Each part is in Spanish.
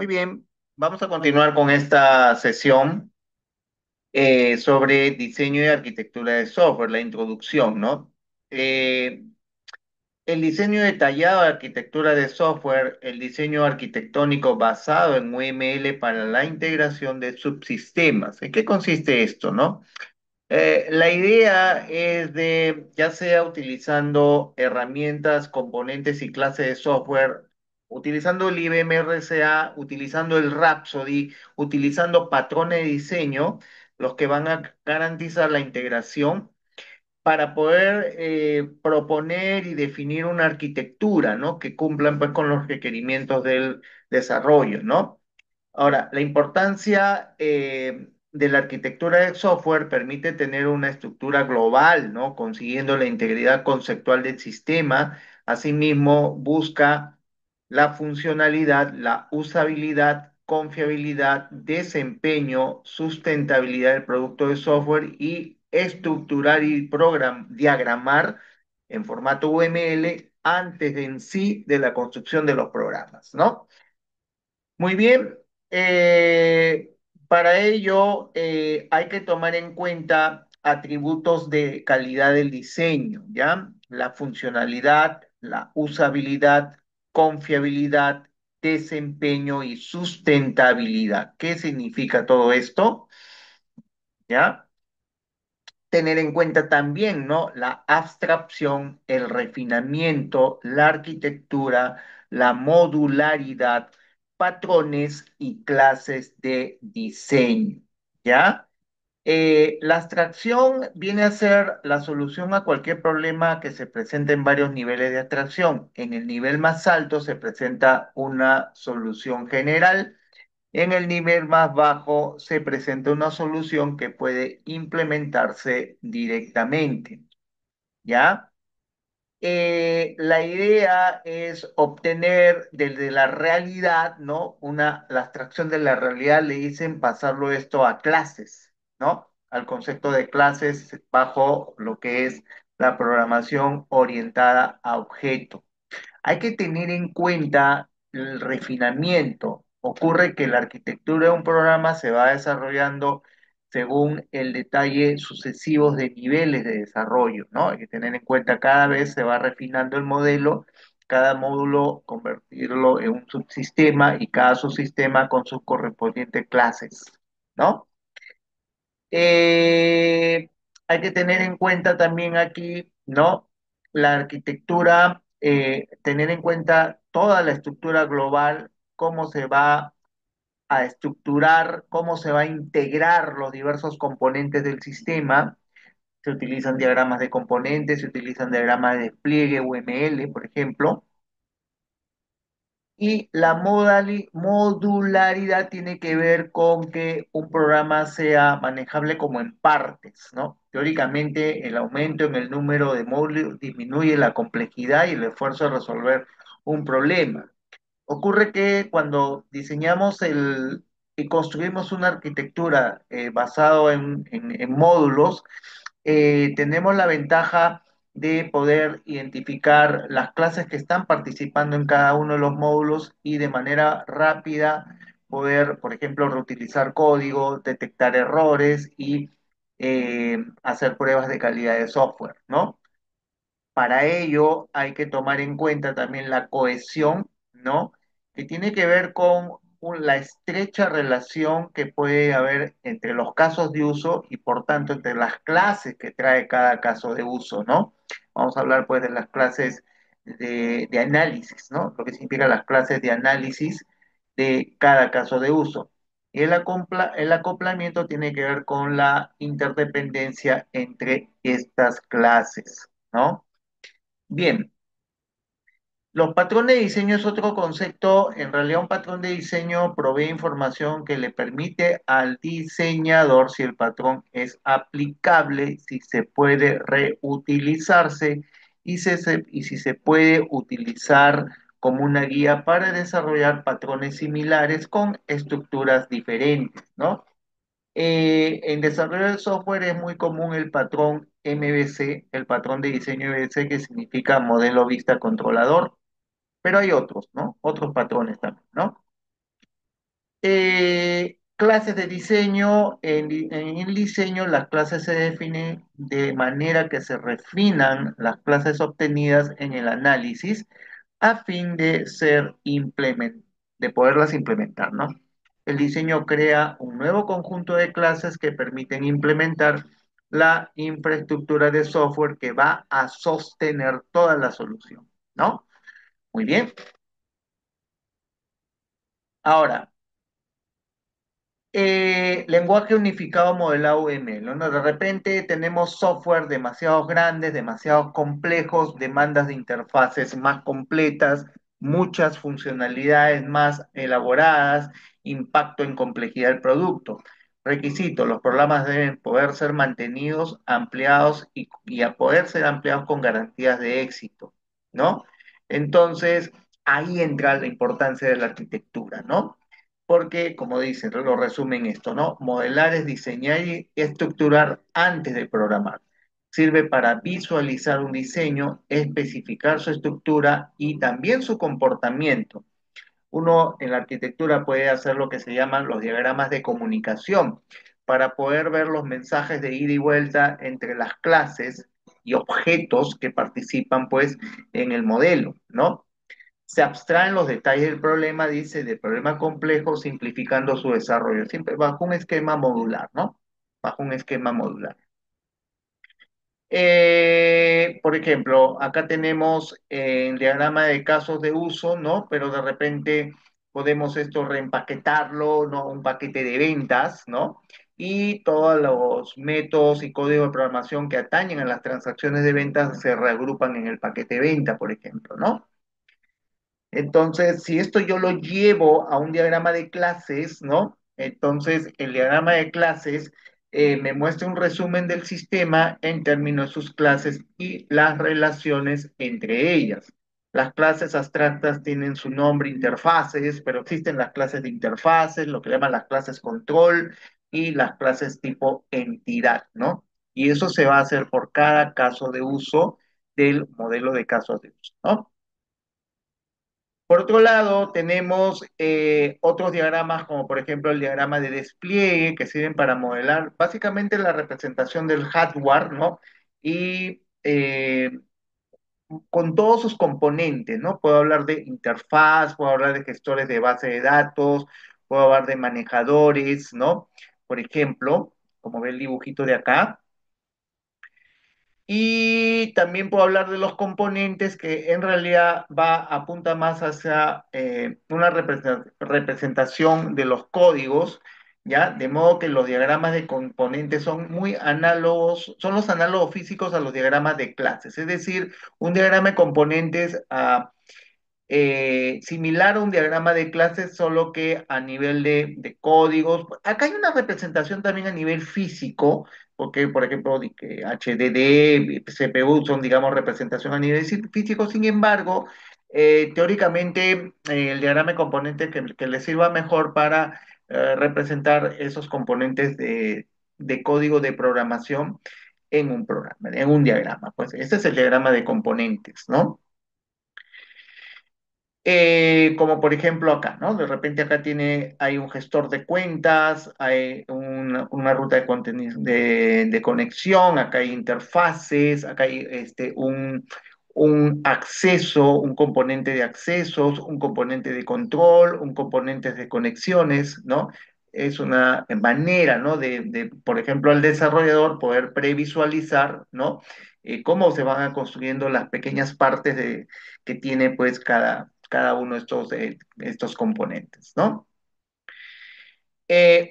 Muy bien, vamos a continuar con esta sesión sobre diseño y arquitectura de software, la introducción, ¿no? Eh, el diseño detallado de arquitectura de software, el diseño arquitectónico basado en UML para la integración de subsistemas. ¿En qué consiste esto, no? La idea es de, ya sea utilizando herramientas, componentes y clases de software, utilizando el IBM RCA, utilizando el Rhapsody, utilizando patrones de diseño, los que van a garantizar la integración para poder proponer y definir una arquitectura, ¿no? Que cumplan pues con los requerimientos del desarrollo, ¿no? Ahora, la importancia de la arquitectura de software permite tener una estructura global, ¿no? Consiguiendo la integridad conceptual del sistema. Asimismo, busca la funcionalidad, la usabilidad, confiabilidad, desempeño, sustentabilidad del producto de software y estructurar y diagramar en formato UML antes de en sí de la construcción de los programas, ¿no? Muy bien, eh, para ello hay que tomar en cuenta atributos de calidad del diseño, ¿ya? La funcionalidad, la usabilidad, confiabilidad, desempeño y sustentabilidad. ¿Qué significa todo esto? ¿Ya? Tener en cuenta también, ¿no? La abstracción, el refinamiento, la arquitectura, la modularidad, patrones y clases de diseño, ¿ya? La abstracción viene a ser la solución a cualquier problema que se presente en varios niveles de abstracción. En el nivel más alto se presenta una solución general. En el nivel más bajo se presenta una solución que puede implementarse directamente, ¿ya? La idea es obtener desde la realidad, ¿no? La abstracción de la realidad le dicen pasarlo esto a clases, ¿no? Al concepto de clases bajo lo que es la programación orientada a objetos. Hay que tener en cuenta el refinamiento. Ocurre que la arquitectura de un programa se va desarrollando según el detalle sucesivos de niveles de desarrollo, ¿no? Hay que tener en cuenta cada vez se va refinando el modelo, cada módulo convertirlo en un subsistema y cada subsistema con sus correspondientes clases, ¿no? Eh, Hay que tener en cuenta también aquí, ¿no? La arquitectura, tener en cuenta toda la estructura global, cómo se va a estructurar, cómo se va a integrar los diversos componentes del sistema. Se utilizan diagramas de componentes, se utilizan diagramas de despliegue UML, por ejemplo. Y la modularidad tiene que ver con que un programa sea manejable como en partes, ¿no? Teóricamente, el aumento en el número de módulos disminuye la complejidad y el esfuerzo de resolver un problema. Ocurre que cuando diseñamos y construimos una arquitectura basado en módulos, tenemos la ventaja de poder identificar las clases que están participando en cada uno de los módulos y de manera rápida poder, por ejemplo, reutilizar código, detectar errores y hacer pruebas de calidad de software, ¿no? Para ello hay que tomar en cuenta también la cohesión, ¿no? Que tiene que ver con la estrecha relación que puede haber entre los casos de uso y por tanto entre las clases que trae cada caso de uso, ¿no? Vamos a hablar pues de las clases de análisis, ¿no? Lo que significa las clases de análisis de cada caso de uso. Y el acoplamiento tiene que ver con la interdependencia entre estas clases, ¿no? Bien, los patrones de diseño es otro concepto. En realidad, un patrón de diseño provee información que le permite al diseñador si el patrón es aplicable, si se puede reutilizarse y si se puede utilizar como una guía para desarrollar patrones similares con estructuras diferentes, ¿no? En desarrollo de software es muy común el patrón MVC, el patrón de diseño MVC, que significa modelo vista controlador, pero hay otros, ¿no? Otros patrones también, ¿no? Clases de diseño. En el diseño las clases se definen de manera que se refinan las clases obtenidas en el análisis a fin de de poderlas implementar, ¿no? El diseño crea un nuevo conjunto de clases que permiten implementar la infraestructura de software que va a sostener toda la solución, ¿no? Muy bien. Ahora, lenguaje unificado modelado UML, ¿no? De repente tenemos software demasiado grandes, demasiado complejos, demandas de interfaces más completas, muchas funcionalidades más elaboradas, impacto en complejidad del producto. Requisito, los programas deben poder ser mantenidos, ampliados y a poder ser ampliados con garantías de éxito, ¿no? Entonces, ahí entra la importancia de la arquitectura, ¿no? Porque, como dicen, lo resumen esto, ¿no? Modelar es diseñar y estructurar antes de programar. Sirve para visualizar un diseño, especificar su estructura y también su comportamiento. Uno en la arquitectura puede hacer lo que se llaman los diagramas de comunicación para poder ver los mensajes de ida y vuelta entre las clases y objetos que participan, pues, en el modelo, ¿no? Se abstraen los detalles del problema, dice, del problema complejo, simplificando su desarrollo, siempre bajo un esquema modular, ¿no? Bajo un esquema modular. Por ejemplo, acá tenemos el diagrama de casos de uso, ¿no? Pero de repente podemos esto reempaquetarlo, ¿no? Un paquete de ventas, ¿no? Y todos los métodos y códigos de programación que atañen a las transacciones de ventas se reagrupan en el paquete de venta, por ejemplo, ¿no? Entonces, si esto yo lo llevo a un diagrama de clases, ¿no? Entonces, el diagrama de clases me muestra un resumen del sistema en términos de sus clases y las relaciones entre ellas. Las clases abstractas tienen su nombre interfaces, pero existen las clases de interfaces, lo que llaman las clases control y las clases tipo entidad, ¿no? Y eso se va a hacer por cada caso de uso del modelo de casos de uso, ¿no? Por otro lado, tenemos otros diagramas, como por ejemplo el diagrama de despliegue, que sirven para modelar básicamente la representación del hardware, ¿no? Y con todos sus componentes, ¿no? Puedo hablar de interfaz, puedo hablar de gestores de base de datos, puedo hablar de manejadores, ¿no? Por ejemplo, como ve el dibujito de acá. Y también puedo hablar de los componentes que en realidad apunta más hacia una representación de los códigos, ¿ya? De modo que los diagramas de componentes son muy análogos, son los análogos físicos a los diagramas de clases. Es decir, un diagrama de componentes similar a un diagrama de clases, solo que a nivel de códigos. Acá hay una representación también a nivel físico, porque, por ejemplo, que HDD, CPU son, digamos, representación a nivel físico. Sin embargo, teóricamente, el diagrama de componentes que le sirva mejor para representar esos componentes de código de programación en un programa, en un diagrama. Pues este es el diagrama de componentes, ¿no? Como por ejemplo acá, ¿no? De repente acá hay un gestor de cuentas, hay una ruta de conexión, acá hay interfaces, acá hay un acceso, un componente de accesos, un componente de control, un componente de conexiones, ¿no? Es una manera, ¿no? Por ejemplo, al desarrollador poder previsualizar, ¿no? Cómo se van a construyendo las pequeñas partes que tiene pues cada uno de estos componentes, ¿no?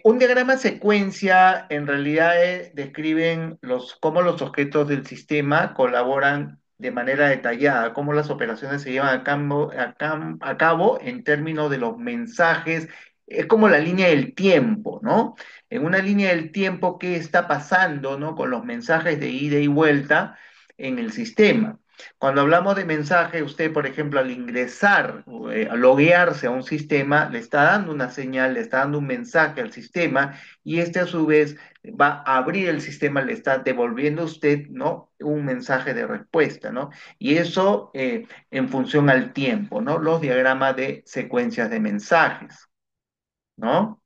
Un diagrama secuencia en realidad describen cómo los objetos del sistema colaboran de manera detallada, cómo las operaciones se llevan a cabo en términos de los mensajes. Es como la línea del tiempo, ¿no? En una línea del tiempo, ¿qué está pasando, ¿no? Con los mensajes de ida y vuelta en el sistema. Cuando hablamos de mensaje, usted, por ejemplo, al ingresar, al loguearse a un sistema, le está dando una señal, le está dando un mensaje al sistema y este a su vez va a abrir el sistema, le está devolviendo a usted, ¿no? Un mensaje de respuesta, ¿no? Y eso en función al tiempo, ¿no? Los diagramas de secuencias de mensajes. ¿no?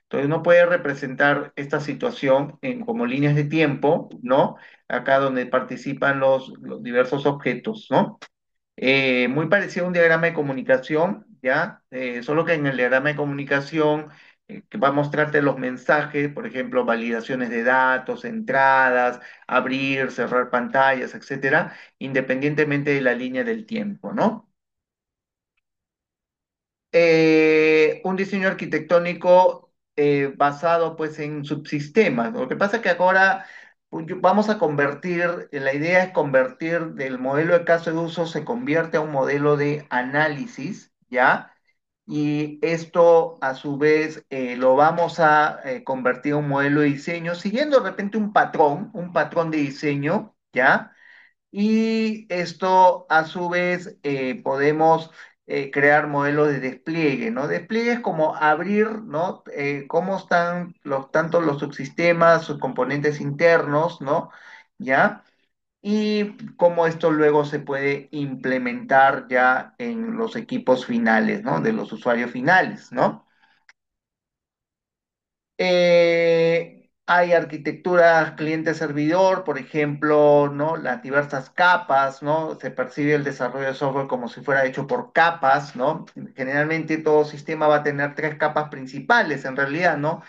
Entonces uno puede representar esta situación como líneas de tiempo, ¿no? Acá donde participan los diversos objetos, ¿no? Muy parecido a un diagrama de comunicación, ¿ya? Solo que en el diagrama de comunicación que va a mostrarte los mensajes, por ejemplo, validaciones de datos, entradas, abrir, cerrar pantallas, etcétera, independientemente de la línea del tiempo, ¿no? Un diseño arquitectónico basado pues en subsistemas. Lo que pasa es que ahora vamos a convertir, la idea es convertir del modelo de caso de uso, se convierte a un modelo de análisis, ¿ya? Y esto a su vez lo vamos a convertir a un modelo de diseño, siguiendo de repente un patrón de diseño, ¿ya? Y esto, a su vez, podemos crear modelos de despliegue, ¿no? Despliegue es como abrir, ¿no? Cómo están tanto los subsistemas, sus componentes internos, ¿no? ¿Ya? Y cómo esto luego se puede implementar ya en los equipos finales, ¿no? De los usuarios finales, ¿no? Hay arquitecturas cliente-servidor, por ejemplo, ¿no? Las diversas capas, ¿no? Se percibe el desarrollo de software como si fuera hecho por capas, ¿no? Generalmente todo sistema va a tener tres capas principales, en realidad, ¿no?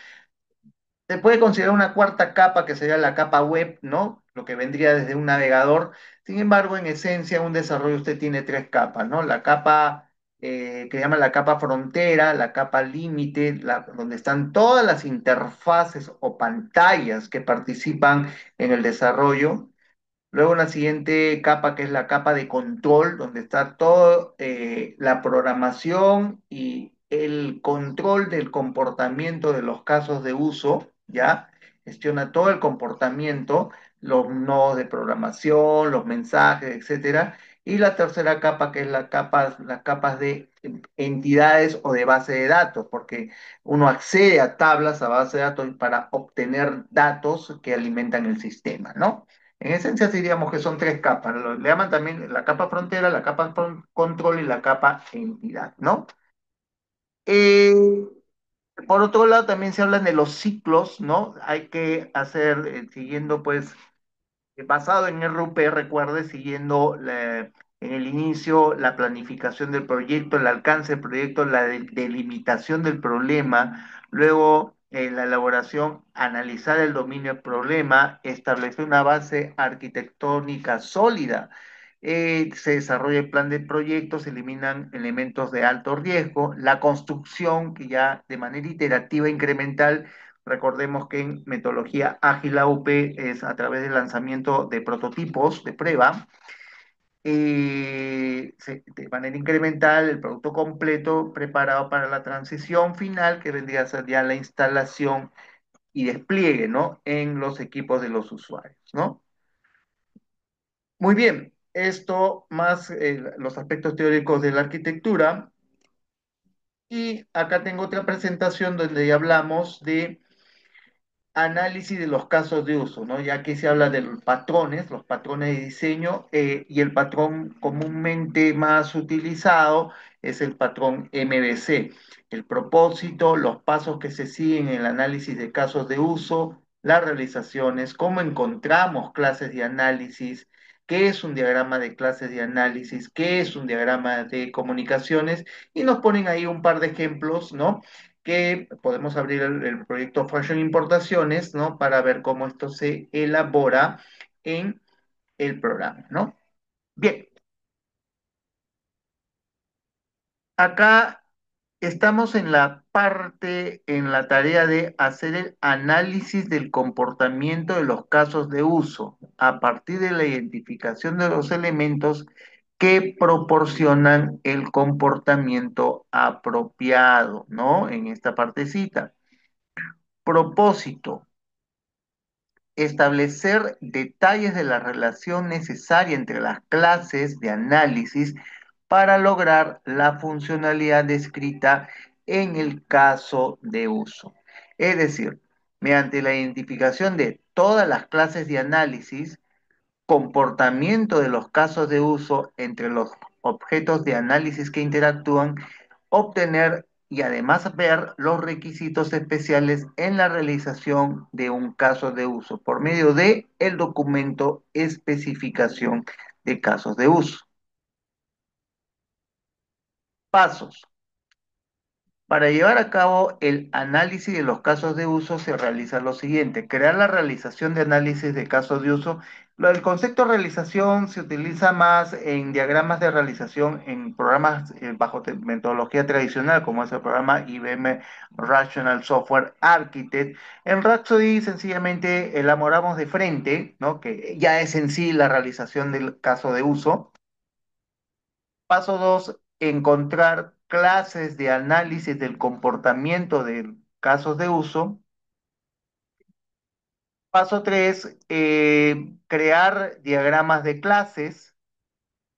Se puede considerar una cuarta capa que sería la capa web, ¿no? Lo que vendría desde un navegador. Sin embargo, en esencia, un desarrollo usted tiene tres capas, ¿no? La capa que llama la capa frontera, la capa límite, donde están todas las interfaces o pantallas que participan en el desarrollo. Luego una siguiente capa que es la capa de control, donde está toda la programación y el control del comportamiento de los casos de uso, ¿ya? Gestiona todo el comportamiento, los nodos de programación, los mensajes, etcétera. Y la tercera capa, que es las capas de entidades o de base de datos, porque uno accede a tablas, a base de datos para obtener datos que alimentan el sistema, ¿no? En esencia diríamos que son tres capas. Le llaman también la capa frontera, la capa control y la capa entidad, ¿no? Eh, por otro lado, también se hablan de los ciclos, ¿no? Hay que hacer, siguiendo pues basado en RUP, recuerde, siguiendo en el inicio la planificación del proyecto, el alcance del proyecto, la delimitación del problema, luego la elaboración, analizar el dominio del problema, establecer una base arquitectónica sólida. Se desarrolla el plan de proyecto, se eliminan elementos de alto riesgo, la construcción, que ya de manera iterativa e incremental. Recordemos que en metodología ágil AUP es a través del lanzamiento de prototipos de prueba, de manera incremental el producto completo preparado para la transición final, que vendría a ser ya la instalación y despliegue, ¿no? En los equipos de los usuarios, ¿no? Muy bien, esto más los aspectos teóricos de la arquitectura. Y acá tengo otra presentación donde ya hablamos de análisis de los casos de uso, ¿no? Ya que se habla de los patrones de diseño, y el patrón comúnmente más utilizado es el patrón MVC. El propósito, los pasos que se siguen en el análisis de casos de uso, las realizaciones, cómo encontramos clases de análisis, qué es un diagrama de clases de análisis, qué es un diagrama de comunicaciones, y nos ponen ahí un par de ejemplos, ¿no? Que podemos abrir el proyecto Fashion Importaciones, ¿no? Para ver cómo esto se elabora en el programa, ¿no? Bien, acá estamos en la parte, en la tarea de hacer el análisis del comportamiento de los casos de uso a partir de la identificación de los elementos que proporcionan el comportamiento apropiado, ¿no? En esta partecita. Propósito: establecer detalles de la relación necesaria entre las clases de análisis para lograr la funcionalidad descrita en el caso de uso. Es decir, mediante la identificación de todas las clases de análisis, comportamiento de los casos de uso entre los objetos de análisis que interactúan, obtener y además ver los requisitos especiales en la realización de un caso de uso por medio de el documento especificación de casos de uso. Pasos. Para llevar a cabo el análisis de los casos de uso se realiza lo siguiente: crear la realización de análisis de casos de uso. El concepto de realización se utiliza más en diagramas de realización en programas bajo metodología tradicional, como es el programa IBM Rational Software Architect. En Rhapsody sencillamente elaboramos de frente, ¿no? Que ya es en sí la realización del caso de uso. Paso 2, encontrar clases de análisis del comportamiento de casos de uso. Paso 3, crear diagramas de clases.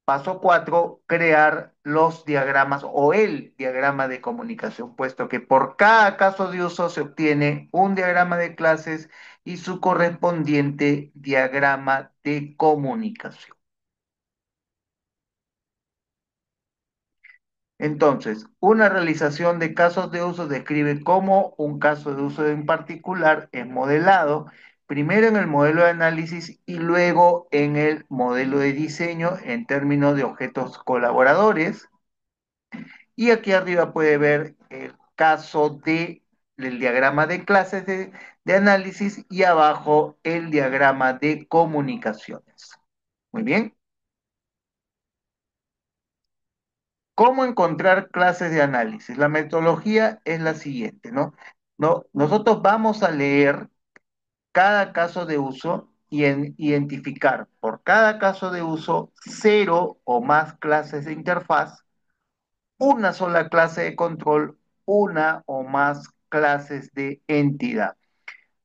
Paso 4, crear los diagramas o el diagrama de comunicación, puesto que por cada caso de uso se obtiene un diagrama de clases y su correspondiente diagrama de comunicación. Entonces, una realización de casos de uso describe cómo un caso de uso en particular es modelado, primero en el modelo de análisis y luego en el modelo de diseño en términos de objetos colaboradores. Y aquí arriba puede ver el caso del diagrama de clases de análisis y abajo el diagrama de comunicaciones. Muy bien. ¿Cómo encontrar clases de análisis? La metodología es la siguiente, ¿no? No, nosotros vamos a leer cada caso de uso y identificar por cada caso de uso cero o más clases de interfaz, una sola clase de control, una o más clases de entidad.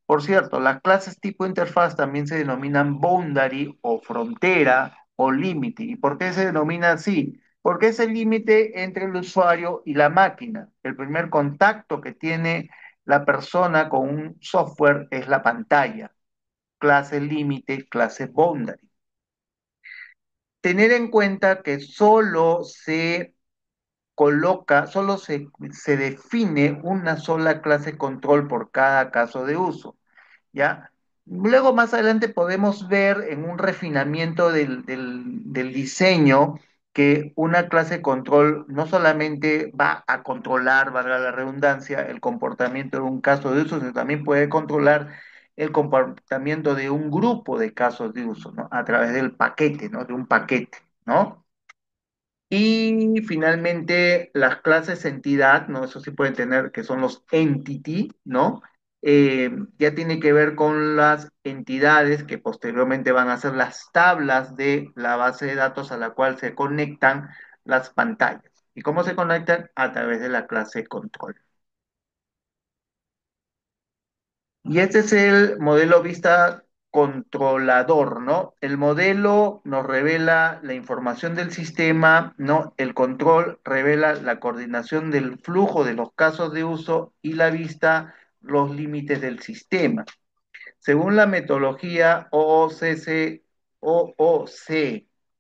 Por cierto, las clases tipo interfaz también se denominan boundary o frontera o límite. ¿Y por qué se denomina así? Porque es el límite entre el usuario y la máquina. El primer contacto que tiene la persona con un software es la pantalla. Clase límite, clase boundary. Tener en cuenta que solo se define una sola clase control por cada caso de uso. ¿Ya? Luego más adelante podemos ver en un refinamiento del diseño que una clase control no solamente va a controlar, valga la redundancia, el comportamiento de un caso de uso, sino también puede controlar el comportamiento de un grupo de casos de uso, ¿no? A través del paquete, ¿no? De un paquete, ¿no? Y finalmente, las clases entidad, ¿no? Eso sí pueden tener, que son los entity, ¿no? Ya tiene que ver con las entidades que posteriormente van a ser las tablas de la base de datos a la cual se conectan las pantallas. ¿Y cómo se conectan? A través de la clase control. Y este es el modelo vista controlador, ¿no? El modelo nos revela la información del sistema, ¿no? El control revela la coordinación del flujo de los casos de uso y la vista los límites del sistema. Según la metodología OOC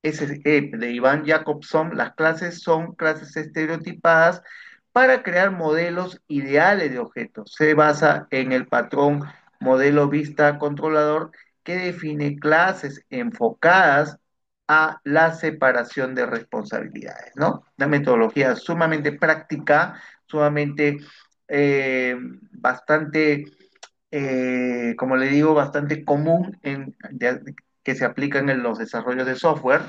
de Iván Jacobson, las clases son clases estereotipadas para crear modelos ideales de objetos. Se basa en el patrón modelo vista controlador que define clases enfocadas a la separación de responsabilidades, ¿no? Una metodología sumamente práctica, sumamente bastante como le digo, bastante común que se aplican en los desarrollos de software.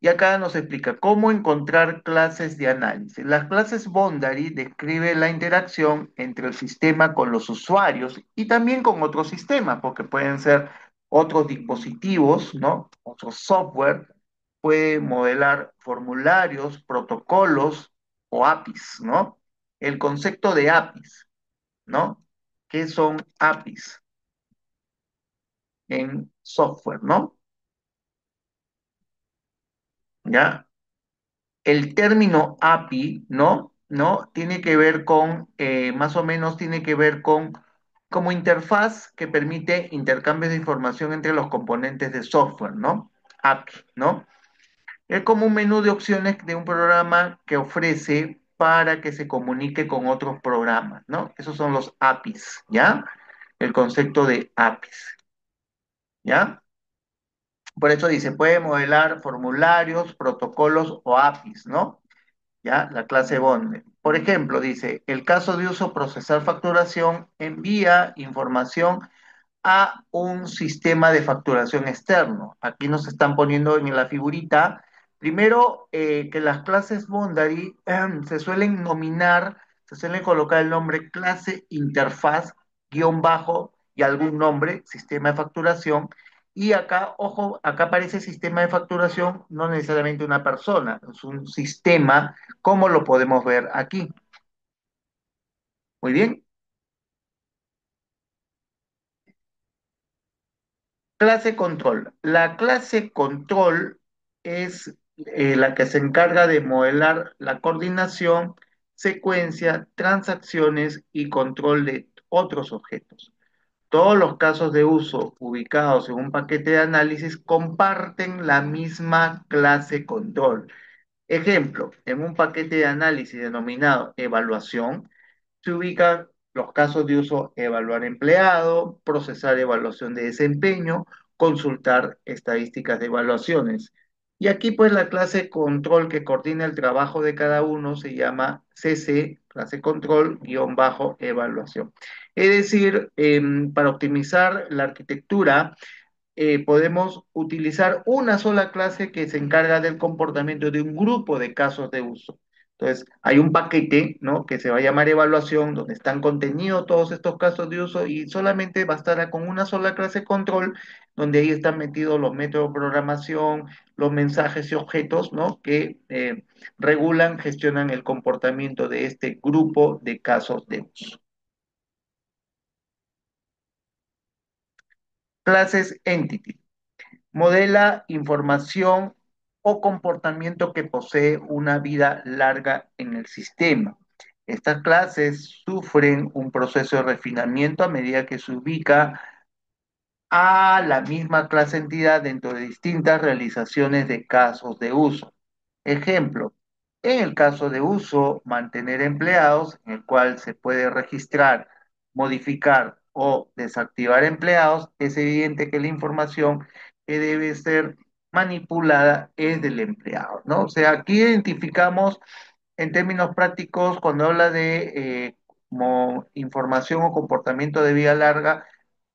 Y acá nos explica cómo encontrar clases de análisis. Las clases Boundary describen la interacción entre el sistema con los usuarios y también con otros sistemas, porque pueden ser otros dispositivos, ¿no? Otro software, puede modelar formularios, protocolos o APIs, ¿no? El concepto de APIs, ¿no? ¿Qué son APIs en software, ¿no? ¿Ya? El término API, ¿no? ¿No? Tiene que ver con, más o menos tiene que ver con como interfaz que permite intercambios de información entre los componentes de software, ¿no? API, ¿no? Es como un menú de opciones de un programa que ofrece para que se comunique con otros programas, ¿no? Esos son los APIs, ¿ya? El concepto de APIs, ¿ya? Por eso dice, puede modelar formularios, protocolos o APIs, ¿no? ¿Ya? La clase Bond. Por ejemplo, dice, el caso de uso procesar facturación envía información a un sistema de facturación externo. Aquí nos están poniendo en la figurita, primero que las clases Bondary se suelen nominar, se suelen colocar el nombre clase interfaz, guión bajo y algún nombre, sistema de facturación. Y acá, ojo, acá aparece sistema de facturación, no necesariamente una persona, es un sistema, como lo podemos ver aquí. Muy bien. Clase control. La clase control es la que se encarga de modelar la coordinación, secuencia, transacciones y control de otros objetos. Todos los casos de uso ubicados en un paquete de análisis comparten la misma clase control. Ejemplo, en un paquete de análisis denominado evaluación, se ubican los casos de uso evaluar empleado, procesar evaluación de desempeño, consultar estadísticas de evaluaciones. Y aquí pues la clase control que coordina el trabajo de cada uno se llama CC, clase control, guión bajo evaluación. Es decir, para optimizar la arquitectura, podemos utilizar una sola clase que se encarga del comportamiento de un grupo de casos de uso. Entonces, hay un paquete, ¿no? Que se va a llamar evaluación, donde están contenidos todos estos casos de uso y solamente bastará con una sola clase control, donde ahí están metidos los métodos de programación, los mensajes y objetos, ¿no? Que regulan, gestionan el comportamiento de este grupo de casos de uso. Clases entity. Modela información o comportamiento que posee una vida larga en el sistema. Estas clases sufren un proceso de refinamiento a medida que se ubica a la misma clase entidad dentro de distintas realizaciones de casos de uso. Ejemplo, en el caso de uso, mantener empleados, en el cual se puede registrar, modificar o desactivar empleados, es evidente que la información que debe ser manipulada es del empleado, ¿no? O sea, aquí identificamos en términos prácticos, cuando habla de como información o comportamiento de vida larga,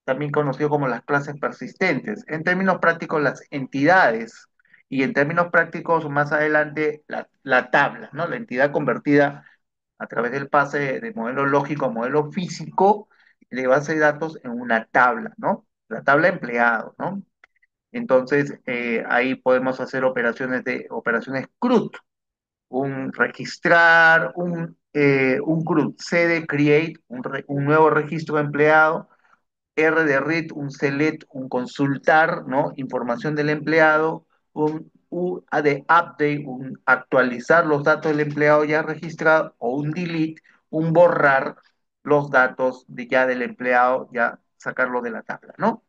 también conocido como las clases persistentes. En términos prácticos, las entidades y en términos prácticos, más adelante, la tabla, ¿no? La entidad convertida a través del pase de modelo lógico a modelo físico de base de datos en una tabla, ¿no? La tabla de empleados, ¿no? Entonces, ahí podemos hacer operaciones CRUD, un registrar, un CRUD, C de create, un nuevo registro de empleado, R de read, un select, un consultar, ¿no? Información del empleado, un U de update, un actualizar los datos del empleado ya registrado, o un delete, un borrar los datos ya del empleado, ya sacarlo de la tabla, ¿no?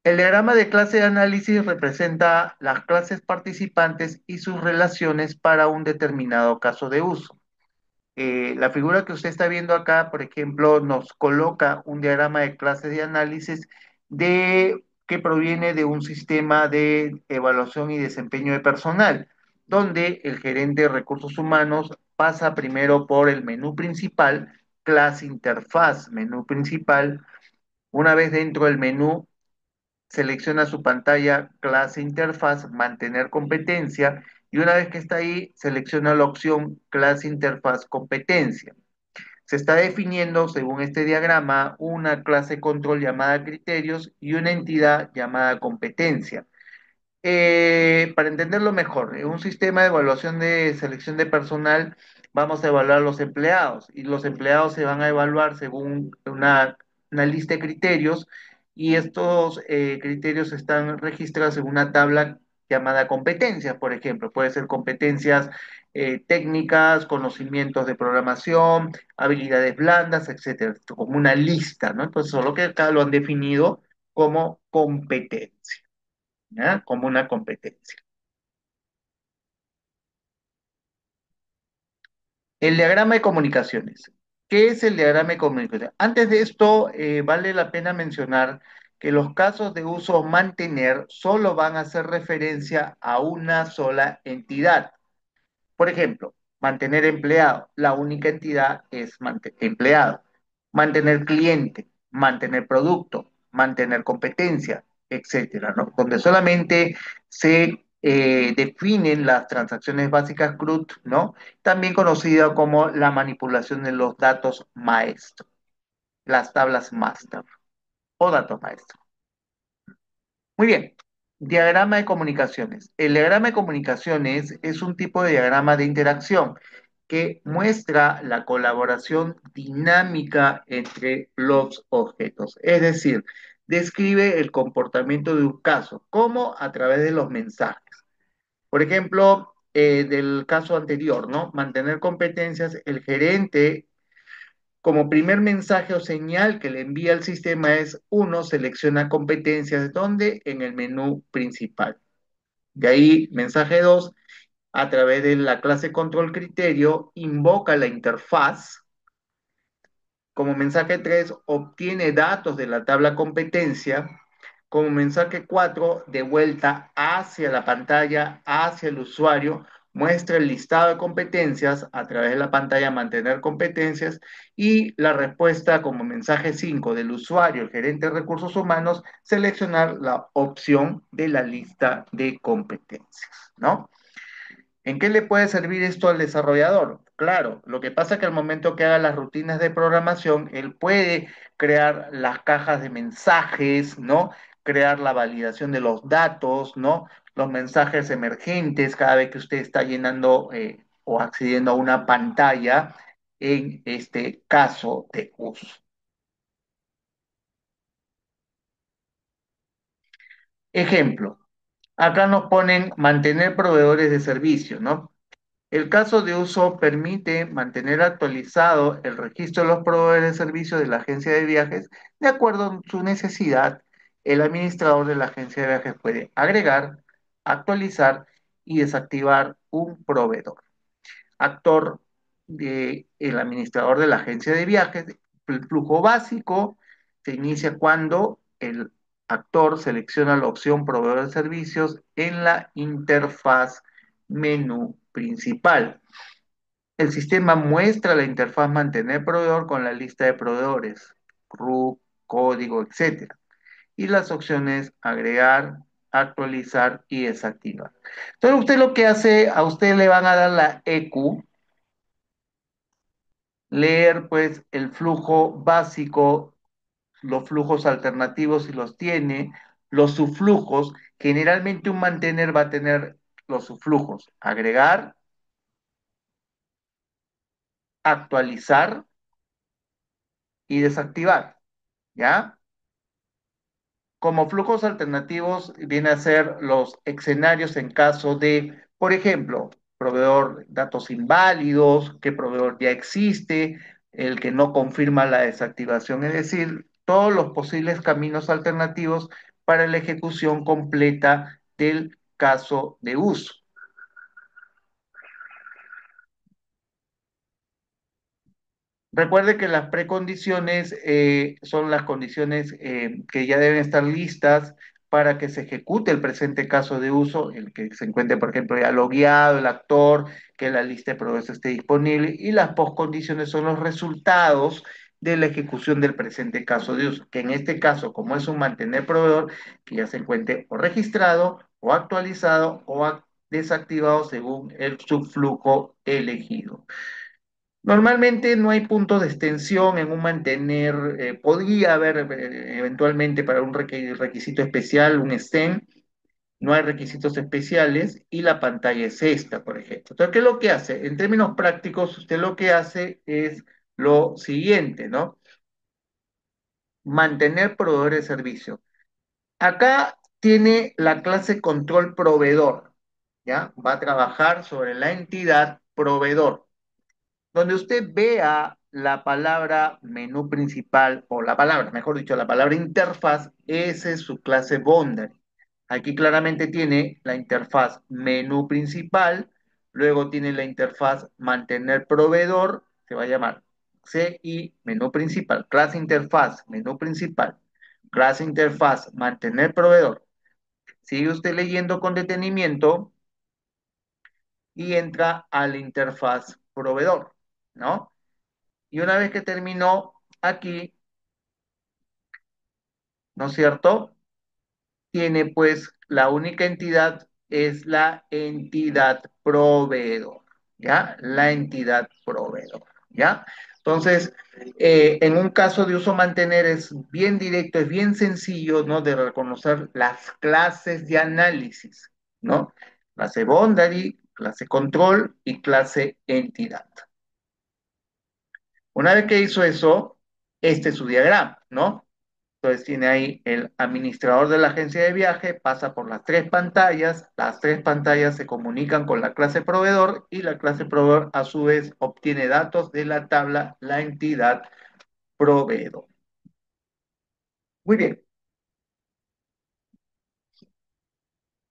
El diagrama de clase de análisis representa las clases participantes y sus relaciones para un determinado caso de uso. La figura que usted está viendo acá, por ejemplo, nos coloca un diagrama de clases de análisis que proviene de un sistema de evaluación y desempeño de personal, donde el gerente de recursos humanos pasa primero por el menú principal, clase interfaz, menú principal. Una vez dentro del menú, selecciona su pantalla clase interfaz, mantener competencia, y una vez que está ahí, selecciona la opción clase interfaz competencia. Se está definiendo, según este diagrama, una clase control llamada criterios y una entidad llamada competencia. Para entenderlo mejor, en un sistema de evaluación de selección de personal, vamos a evaluar los empleados y los empleados se van a evaluar según una lista de criterios y estos criterios están registrados en una tabla llamada competencias, por ejemplo. Puede ser competencias técnicas, conocimientos de programación, habilidades blandas, etcétera, como una lista, ¿no? Entonces, solo que acá lo han definido como competencia. ¿ya? Como una competencia. El diagrama de comunicaciones. ¿Qué es el diagrama de comunicaciones? Antes de esto, vale la pena mencionar que los casos de uso mantener solo van a hacer referencia a una sola entidad. Por ejemplo, mantener empleado, la única entidad es empleado. Mantener cliente, mantener producto, mantener competencia, etcétera, ¿no? Donde solamente se definen las transacciones básicas CRUD, ¿no? También conocida como la manipulación de los datos maestro, las tablas master o datos maestros. Muy bien. Diagrama de comunicaciones. El diagrama de comunicaciones es un tipo de diagrama de interacción que muestra la colaboración dinámica entre los objetos. Es decir, describe el comportamiento de un caso, como a través de los mensajes. Por ejemplo, del caso anterior, ¿no? Mantener competencias, el gerente como primer mensaje o señal que le envía al sistema es uno, selecciona competencias, ¿dónde? En el menú principal. De ahí, mensaje 2, a través de la clase control criterio, invoca la interfaz. Como mensaje 3 obtiene datos de la tabla competencia. Como mensaje 4 de vuelta hacia la pantalla, hacia el usuario, muestra el listado de competencias a través de la pantalla, mantener competencias, y la respuesta como mensaje 5 del usuario, el gerente de recursos humanos, seleccionar la opción de la lista de competencias, ¿no? ¿En qué le puede servir esto al desarrollador? Claro, lo que pasa es que al momento que haga las rutinas de programación, él puede crear las cajas de mensajes, ¿no? Crear la validación de los datos, ¿no? Los mensajes emergentes cada vez que usted está llenando o accediendo a una pantalla en este caso de uso. Ejemplo, acá nos ponen mantener proveedores de servicio, ¿no? El caso de uso permite mantener actualizado el registro de los proveedores de servicios de la agencia de viajes de acuerdo a su necesidad. El administrador de la agencia de viajes puede agregar, actualizar y desactivar un proveedor. Actor el administrador de la agencia de viajes. El flujo básico se inicia cuando el actor selecciona la opción proveedor de servicios en la interfaz menú principal. El sistema muestra la interfaz mantener proveedor con la lista de proveedores, RUC, código, etcétera, y las opciones agregar, actualizar y desactivar. Entonces usted lo que hace, a usted le van a dar la EQ, leer pues el flujo básico, los flujos alternativos si los tiene, los subflujos. Generalmente un mantener va a tener los subflujos, agregar, actualizar y desactivar, ¿ya? Como flujos alternativos viene a ser los escenarios en caso de, por ejemplo, proveedor datos inválidos, qué proveedor ya existe, el que no confirma la desactivación, es decir, todos los posibles caminos alternativos para la ejecución completa del caso de uso. Recuerde que las precondiciones son las condiciones que ya deben estar listas para que se ejecute el presente caso de uso, el que se encuentre, por ejemplo, ya logueado el actor, que la lista de proveedores esté disponible, y las postcondiciones son los resultados de la ejecución del presente caso de uso, que en este caso, como es un mantener proveedor, que ya se encuentre o registrado, o actualizado, o desactivado según el subflujo elegido. Normalmente no hay puntos de extensión en un mantener, podría haber eventualmente para un requisito especial, un extend, no hay requisitos especiales y la pantalla es esta, por ejemplo. Entonces, ¿qué es lo que hace? En términos prácticos, usted lo que hace es lo siguiente, ¿no? Mantener proveedor de servicio. Acá tiene la clase control proveedor, ¿ya? Va a trabajar sobre la entidad proveedor. Donde usted vea la palabra menú principal, o la palabra, mejor dicho, la palabra interfaz, esa es su clase boundary. Aquí claramente tiene la interfaz menú principal, luego tiene la interfaz mantener proveedor, se va a llamar CI menú principal, clase interfaz, menú principal, clase interfaz, mantener proveedor. Sigue usted leyendo con detenimiento y entra a la interfaz proveedor, ¿no? Y una vez que terminó aquí, ¿no es cierto? Tiene pues la única entidad es la entidad proveedor, ¿ya? La entidad proveedor, ¿ya? Entonces, en un caso de uso mantener es bien directo, es bien sencillo, ¿no? De reconocer las clases de análisis, ¿no? Clase boundary, clase control y clase entidad. Una vez que hizo eso, este es su diagrama, ¿no? Entonces tiene ahí el administrador de la agencia de viaje, pasa por las tres pantallas se comunican con la clase proveedor y la clase proveedor a su vez obtiene datos de la tabla, la entidad proveedor. Muy bien,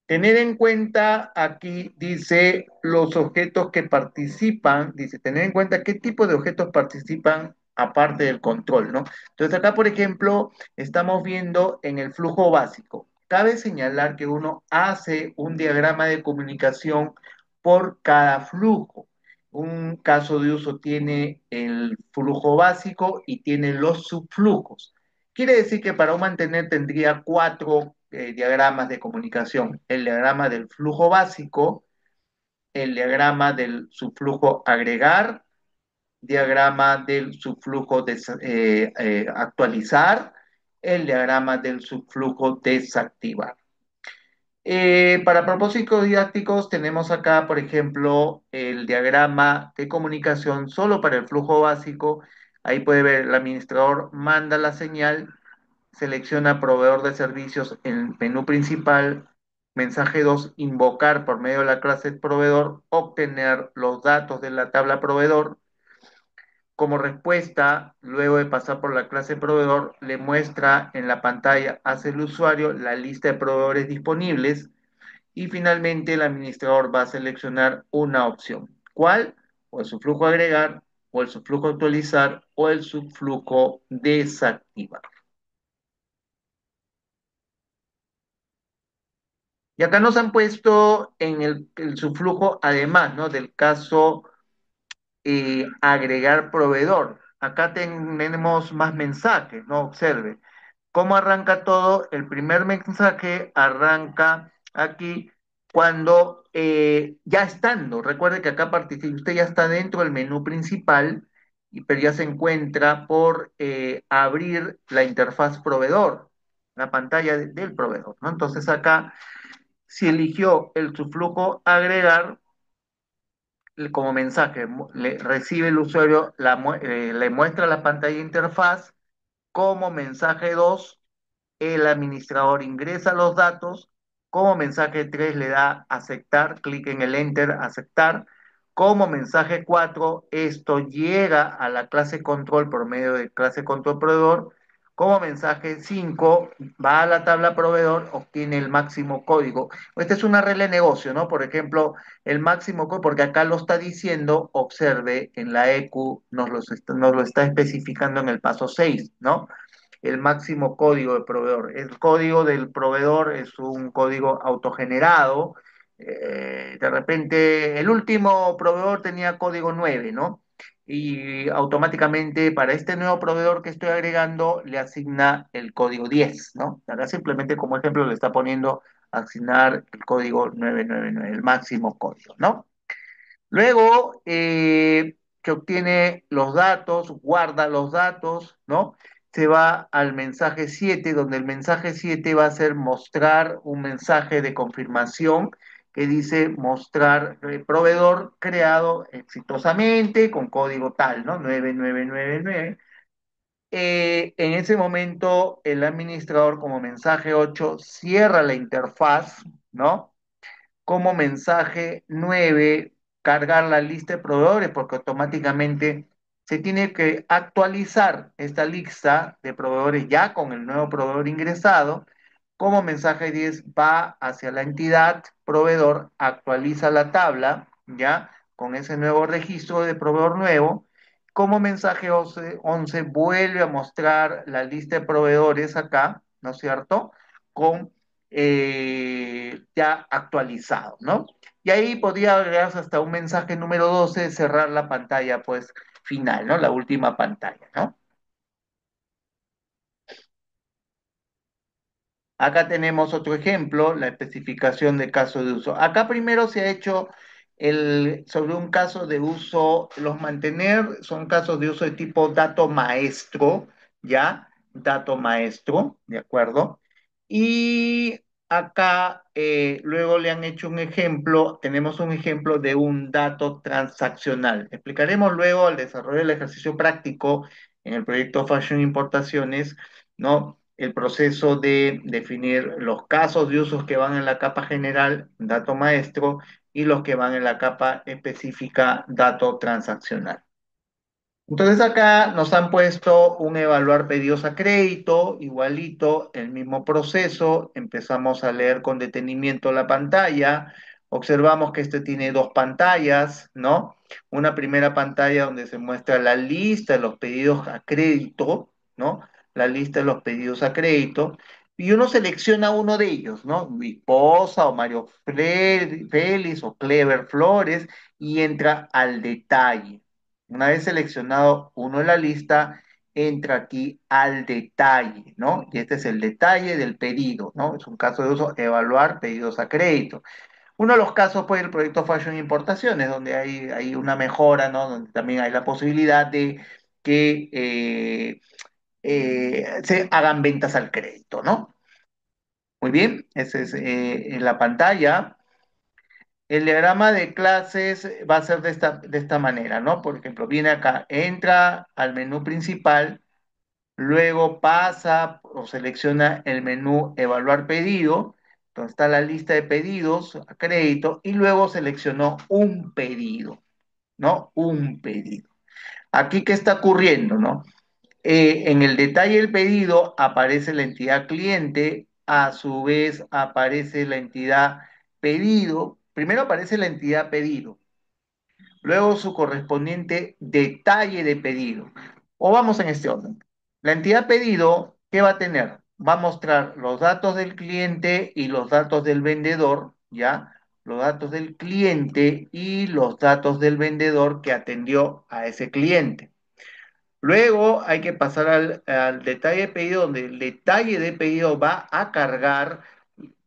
tener en cuenta, aquí dice los objetos que participan, dice tener en cuenta qué tipo de objetos participan aparte del control, ¿no? Entonces acá, por ejemplo, estamos viendo en el flujo básico. Cabe señalar que uno hace un diagrama de comunicación por cada flujo. Un caso de uso tiene el flujo básico y tiene los subflujos. Quiere decir que para un mantener tendría cuatro diagramas de comunicación. El diagrama del flujo básico, el diagrama del subflujo agregar, diagrama del subflujo actualizar, el diagrama del subflujo desactivar. Para propósitos didácticos tenemos acá, por ejemplo, el diagrama de comunicación solo para el flujo básico. Ahí puede ver, el administrador manda la señal, selecciona proveedor de servicios en el menú principal, mensaje 2 invocar por medio de la clase proveedor, obtener los datos de la tabla proveedor. Como respuesta, luego de pasar por la clase proveedor, le muestra en la pantalla hacia el usuario la lista de proveedores disponibles y finalmente el administrador va a seleccionar una opción. ¿Cuál? O el subflujo agregar, o el subflujo actualizar, o el subflujo desactivar. Y acá nos han puesto en el subflujo, además, ¿no? Del caso agregar proveedor. Acá tenemos más mensajes, ¿no? Observe. ¿Cómo arranca todo? El primer mensaje arranca aquí cuando ya estando, recuerde que acá participa, usted ya está dentro del menú principal, pero ya se encuentra por abrir la interfaz proveedor, la pantalla del proveedor, ¿no? Entonces acá, si eligió el subflujo agregar, como mensaje, recibe el usuario, le muestra la pantalla interfaz como mensaje 2 el administrador ingresa los datos, como mensaje 3 le da aceptar, clic en el enter, aceptar, como mensaje 4 esto llega a la clase control por medio de clase control proveedor, como mensaje 5 va a la tabla proveedor, obtiene el máximo código. Esta es una regla de negocio, ¿no? Por ejemplo, el máximo código, porque acá lo está diciendo, observe, en la EQ nos lo está especificando en el paso 6, ¿no? El máximo código de proveedor. El código del proveedor es un código autogenerado. De repente, el último proveedor tenía código 9, ¿no? Y automáticamente para este nuevo proveedor que estoy agregando le asigna el código 10, ¿no? Acá simplemente como ejemplo le está poniendo asignar el código 999, el máximo código, ¿no? Luego, que obtiene los datos, guarda los datos, ¿no? Se va al mensaje 7, donde el mensaje 7 va a ser mostrar un mensaje de confirmación que dice mostrar proveedor creado exitosamente con código tal, ¿no? 9999. En ese momento, el administrador como mensaje 8 cierra la interfaz, ¿no? Como mensaje 9 cargar la lista de proveedores, porque automáticamente se tiene que actualizar esta lista de proveedores ya con el nuevo proveedor ingresado, como mensaje 10 va hacia la entidad proveedor, actualiza la tabla, ¿ya? Con ese nuevo registro de proveedor nuevo. Como mensaje 11 vuelve a mostrar la lista de proveedores acá, ¿no es cierto? Con ya actualizado, ¿no? Y ahí podría agregarse hasta un mensaje número 12, cerrar la pantalla, pues, final, ¿no? La última pantalla, ¿no? Acá tenemos otro ejemplo, la especificación de caso de uso. Acá primero se ha hecho sobre un caso de uso, los mantener son casos de uso de tipo dato maestro, ¿ya? Dato maestro, ¿de acuerdo? Y acá luego le han hecho un ejemplo, tenemos un ejemplo de un dato transaccional. Explicaremos luego al desarrollo del ejercicio práctico en el proyecto Fashion Importaciones, ¿no? El proceso de definir los casos de usos que van en la capa general, dato maestro, y los que van en la capa específica, dato transaccional. Entonces acá nos han puesto un evaluar pedidos a crédito, igualito, el mismo proceso, empezamos a leer con detenimiento la pantalla, observamos que este tiene dos pantallas, ¿no? Una primera pantalla donde se muestra la lista de los pedidos a crédito, ¿no? La lista de los pedidos a crédito, y uno selecciona uno de ellos, ¿no? Visposa o Mario Félix o Clever Flores, y entra al detalle. Una vez seleccionado uno en la lista, entra aquí al detalle, ¿no? Y este es el detalle del pedido, ¿no? Es un caso de uso, evaluar pedidos a crédito. Uno de los casos fue el proyecto Fashion Importaciones, donde hay una mejora, ¿no? Donde también hay la posibilidad de que se hagan ventas al crédito, ¿no? Muy bien, ese es en la pantalla. El diagrama de clases va a ser de esta manera, ¿no? Por ejemplo, viene acá, entra al menú principal, luego pasa o selecciona el menú evaluar pedido, donde está la lista de pedidos a crédito, y luego seleccionó un pedido, ¿no? Un pedido. Aquí, ¿qué está ocurriendo, no? En el detalle del pedido aparece la entidad cliente, a su vez aparece la entidad pedido. Primero aparece la entidad pedido, luego su correspondiente detalle de pedido. O vamos en este orden. La entidad pedido, ¿qué va a tener? Va a mostrar los datos del cliente y los datos del vendedor, ¿ya? Los datos del cliente y los datos del vendedor que atendió a ese cliente. Luego hay que pasar al detalle de pedido, donde el detalle de pedido va a cargar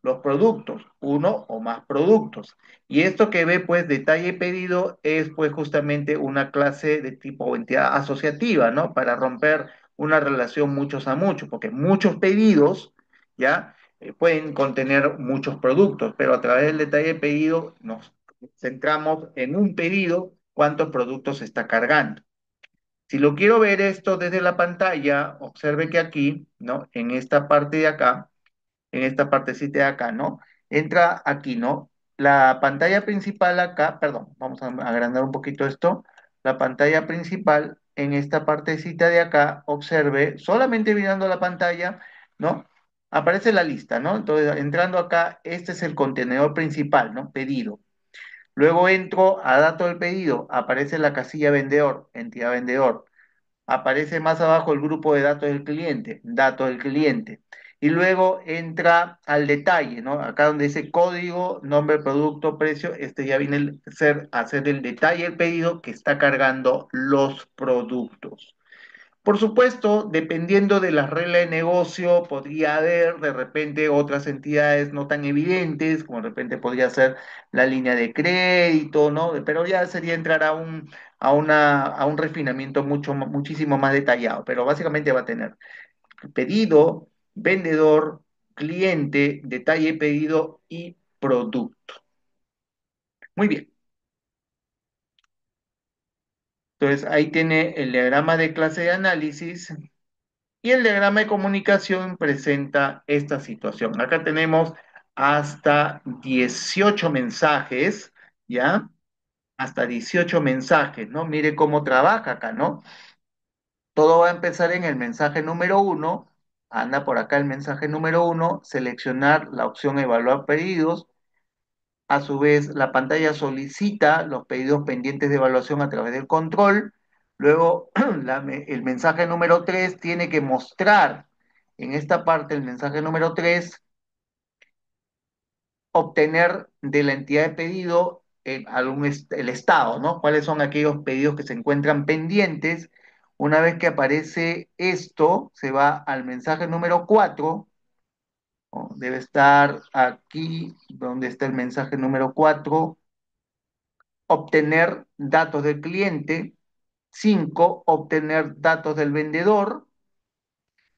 los productos, uno o más productos. Y esto que ve, pues, detalle pedido es, pues, justamente una clase de tipo entidad asociativa, ¿no? Para romper una relación muchos a muchos, porque muchos pedidos, ¿ya? Pueden contener muchos productos, pero a través del detalle pedido nos centramos en un pedido, cuántos productos se está cargando. Si lo quiero ver esto desde la pantalla, observe que aquí, ¿no? En esta parte de acá, en esta partecita de acá, ¿no? Entra aquí, ¿no? La pantalla principal acá, perdón, vamos a agrandar un poquito esto. La pantalla principal, en esta partecita de acá, observe, solamente mirando la pantalla, ¿no? Aparece la lista, ¿no? Entonces, entrando acá, este es el contenedor principal, ¿no? Pedido. Luego entro a dato del pedido, aparece la casilla vendedor, entidad vendedor. Aparece más abajo el grupo de datos del cliente. Y luego entra al detalle, ¿no? Acá donde dice código, nombre, producto, precio, este ya viene a hacer el detalle del pedido que está cargando los productos. Por supuesto, dependiendo de las reglas de negocio, podría haber de repente otras entidades no tan evidentes, como de repente podría ser la línea de crédito, ¿no? Pero ya sería entrar a un refinamiento muchísimo más detallado. Pero básicamente va a tener pedido, vendedor, cliente, detalle pedido y producto. Muy bien. Entonces ahí tiene el diagrama de clase de análisis. Y el diagrama de comunicación presenta esta situación. Acá tenemos hasta 18 mensajes, ¿ya? Hasta 18 mensajes, ¿no? Mire cómo trabaja acá, ¿no? Todo va a empezar en el mensaje número uno. anda por acá el mensaje número uno, seleccionar la opción evaluar pedidos. A su vez, la pantalla solicita los pedidos pendientes de evaluación a través del control. Luego, el mensaje número 3 tiene que mostrar en esta parte, el mensaje número 3 obtener de la entidad de pedido el estado, ¿no? ¿Cuáles son aquellos pedidos que se encuentran pendientes? Una vez que aparece esto, se va al mensaje número 4, ¿no? Debe estar aquí, donde está el mensaje número 4, obtener datos del cliente. 5, obtener datos del vendedor,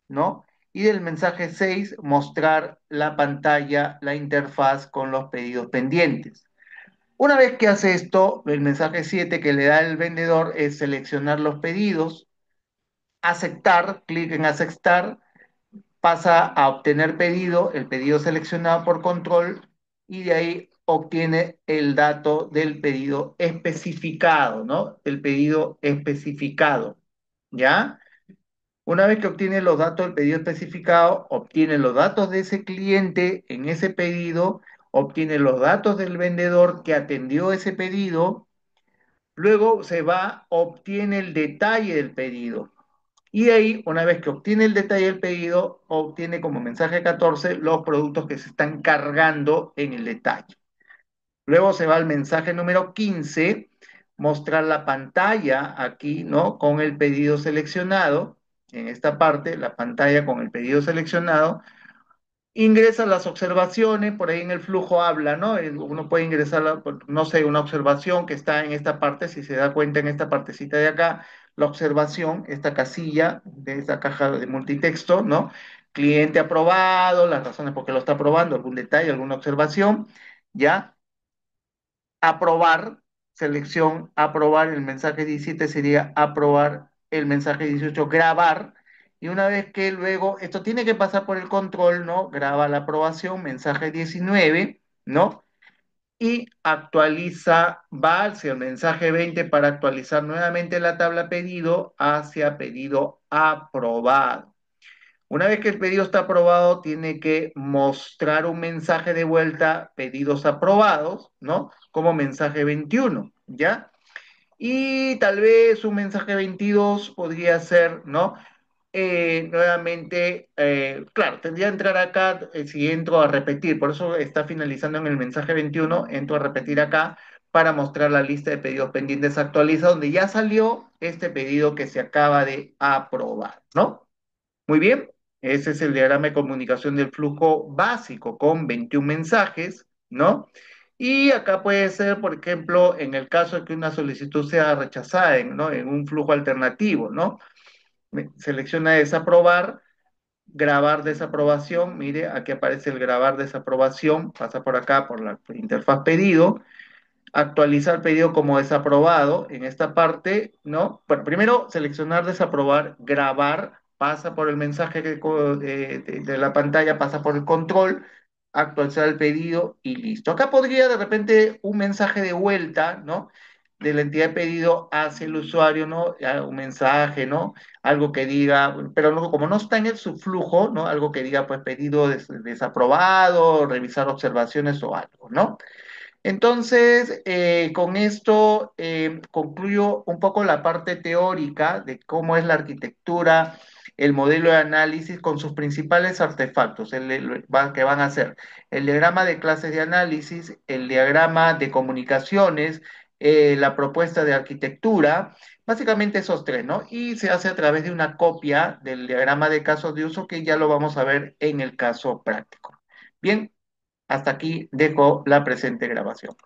¿no? Y del mensaje 6, mostrar la pantalla, la interfaz con los pedidos pendientes. Una vez que hace esto, el mensaje 7 que le da el vendedor es seleccionar los pedidos, aceptar, clic en aceptar, pasa a obtener pedido, el pedido seleccionado por control, y de ahí obtiene el dato del pedido especificado, ¿no? El pedido especificado, ¿ya? Una vez que obtiene los datos del pedido especificado, obtiene los datos de ese cliente en ese pedido, obtiene los datos del vendedor que atendió ese pedido, luego se va, obtiene el detalle del pedido. Y de ahí, una vez que obtiene el detalle del pedido, obtiene como mensaje 14 los productos que se están cargando en el detalle. Luego se va al mensaje número 15, mostrar la pantalla aquí, ¿no? Con el pedido seleccionado. En esta parte, la pantalla con el pedido seleccionado. Ingresa las observaciones, por ahí en el flujo habla, ¿no? Uno puede ingresar, no sé, una observación que está en esta parte, si se da cuenta en esta partecita de acá, la observación, esta casilla de esta caja de multitexto, ¿no? Cliente aprobado, las razones por qué lo está aprobando, algún detalle, alguna observación, ¿ya? Aprobar, selección, aprobar, el mensaje 17 sería aprobar, el mensaje 18 grabar, y una vez que luego, esto tiene que pasar por el control, ¿no? Graba la aprobación, mensaje 19, ¿no? Y actualiza, va hacia el mensaje 20 para actualizar nuevamente la tabla pedido hacia pedido aprobado. Una vez que el pedido está aprobado, tiene que mostrar un mensaje de vuelta, pedidos aprobados, ¿no? Como mensaje 21, ¿ya? Y tal vez un mensaje 22 podría ser, ¿no? Nuevamente, claro, tendría que entrar acá si entro a repetir, por eso está finalizando en el mensaje 21, entro a repetir acá para mostrar la lista de pedidos pendientes actualizados, donde ya salió este pedido que se acaba de aprobar, ¿no? Muy bien, ese es el diagrama de comunicación del flujo básico con 21 mensajes, ¿no? Y acá puede ser, por ejemplo, en el caso de que una solicitud sea rechazada ¿no? En un flujo alternativo, ¿no? Selecciona desaprobar, grabar desaprobación, mire, aquí aparece el grabar desaprobación, pasa por acá por la interfaz pedido, actualizar pedido como desaprobado en esta parte, ¿no? Bueno, primero seleccionar desaprobar, grabar, pasa por el mensaje de la pantalla, pasa por el control, actualizar el pedido y listo. Acá podría de repente un mensaje de vuelta, ¿no? De la entidad de pedido hacia el usuario, ¿no? Un mensaje, ¿no? Algo que diga, pero no, como no está en el subflujo, ¿no? Algo que diga, pues, pedido desaprobado, revisar observaciones o algo, ¿no? Entonces, con esto concluyo un poco la parte teórica de cómo es la arquitectura, el modelo de análisis con sus principales artefactos que van a ser el diagrama de clases de análisis, el diagrama de comunicaciones, la propuesta de arquitectura, básicamente esos tres, ¿no? Y se hace a través de una copia del diagrama de casos de uso que ya lo vamos a ver en el caso práctico. Bien, hasta aquí dejo la presente grabación.